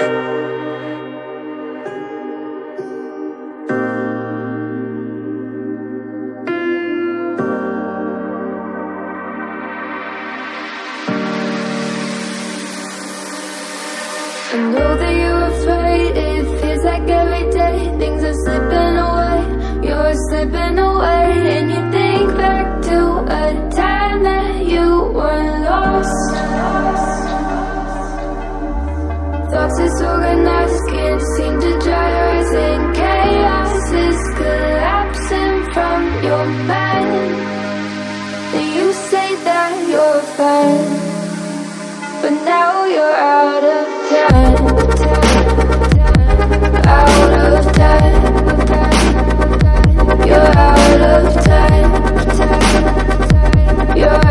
I know that you're afraid, it feels like every day things are slipping away, you're slipping away. And you think back to a time that you were lost. Thoughts disorganized, can't seem to dry your eyes, and chaos is collapsing from your mind. And you say that you're fine, but now you're out of time, out of time. You're out of time, you're